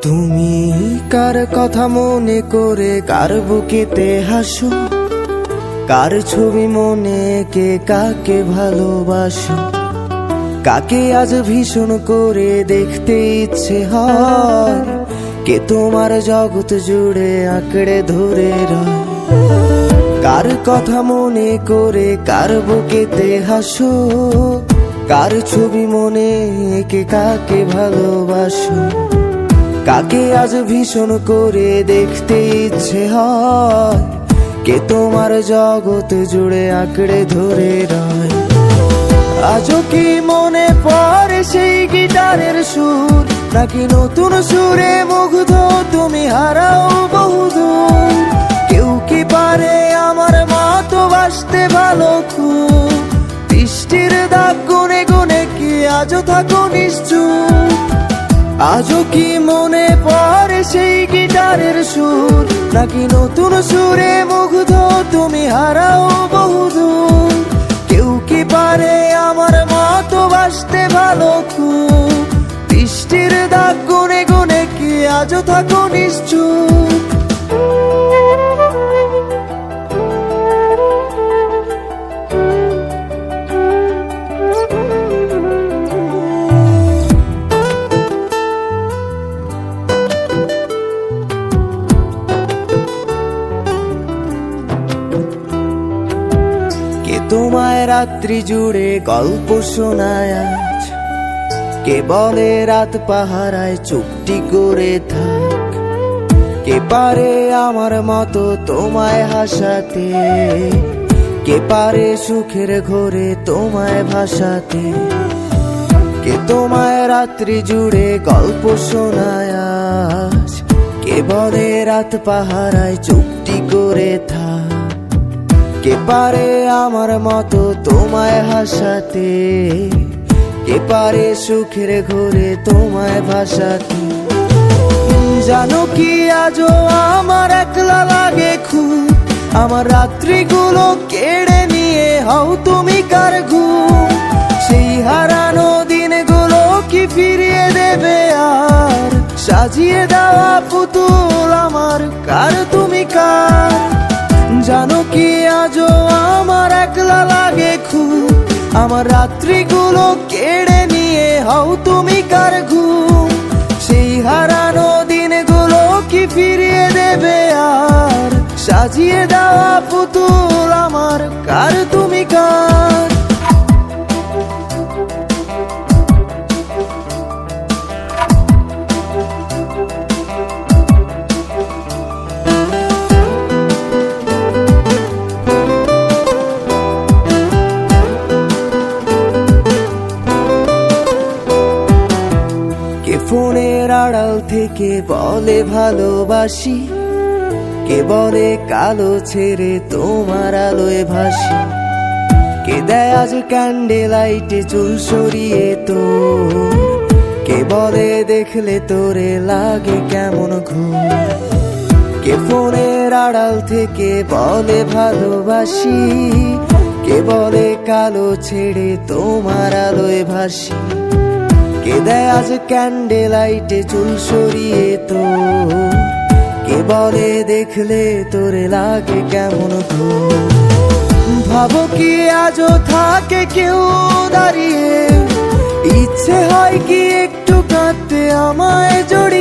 তুমি কার কথা মনে করে কার বুকেতে হাসো, কার ছবি মনে কে কাকে ভালোবাসো, কাকে আজ ভীষণ করে দেখতে ইচ্ছে হয়, কে তোমার জগৎ জুড়ে আঁকড়ে ধরে রয়। কার কথা মনে করে কার বুকেতে হাসো, কার ছবি মনে কে কাকে ভালোবাসো, কাকে আজ ভীষণ করে দেখতে ইচ্ছে হয়, কে তোমার জগৎ জুড়ে আঁকড়ে ধরে রয়। আজও কি মনে পড়ে সেই গিটারের সুর, নাকি নতুন সুরে মুগ্ধ তুমি হারাও বহুদূর? কেউ কি পারে আমার মতো বাসতে ভালো খুব, বৃষ্টির দাগ গুনে গুনে কি আজও থাকো নিশ্চুপ? আজও কি মনে পড়ে সেই গিটারের সুর, নাকি নতুন সুরে মুগ্ধ তুমি হারাও বহুদূর? কেউ কি পারে আমার মতো বাসতে ভালো খুব, বৃষ্টির দাগ গুনে গুনে কি আজও থাকো নিশ্চুপ? তোমায় রাত্রি জুড়ে গল্প শোনায় আজ, কে বলে রাত পাহারায় চুপটি করে থাক, কে পারে আমার মতো তোমায় হাসাতে, কে পারে সুখের ঘোরে তোমায় ভাসাতে, কে তোমায় রাত্রি জুড়ে গল্প শোনায় আজ, কে বলে রাত পাহারায় চুপটি করে থাক, কে পারে আমার মতো তোমায় হাসাতে, কে পারে সুখের ঘোরে তোমায় ভাসাতে? জানো কি আজও আমার একলা লাগে খুব, আমার রাত্রিগুলো কেড়ে নিয়ে হও তুমি কার ঘুম? সেই হারানো দিনগুলো কি ফিরিয়ে দেবে আর, সাজিয়ে দেওয়া পুতুল আমার কার তুমি কার? জানো কি আজও আমার একলা লাগে খুব, আমার রাত্রিগুলো কেড়ে নিয়ে হও তুমি কার ঘুম? সেই হারানো দিনগুলো কি ফিরিয়ে দেবে আর, সাজিয়ে দেওয়া পুতুল আমার কার তুমি কার? ফোনের আড়াল থেকে বলে ভালোবাসি, কে বলে কালো ছেড়ে তোমার আলোয় ভাসি, কে দেয় আজ ক্যান্ডেল লাইটে চুল সরিয়ে তোর, কে বলে দেখলে তোরে লাগে কেমন ঘুম? কে ফোনের আড়াল থেকে বলে ভালোবাসি, কে বলে কালো ছেড়ে তোমার আলোয় ভাসি, কে দেয় আজ ক্যান্ডেল লাইটে চুল সরিয়ে তোর, কে বলে দেখলে তোরে লাগে কেমন ঘুম? ভাবো কি আজও থাকে কেউ দাঁড়িয়ে, ইচ্ছে হয় কি একটু কাঁদতে আমায় জড়িয়ে?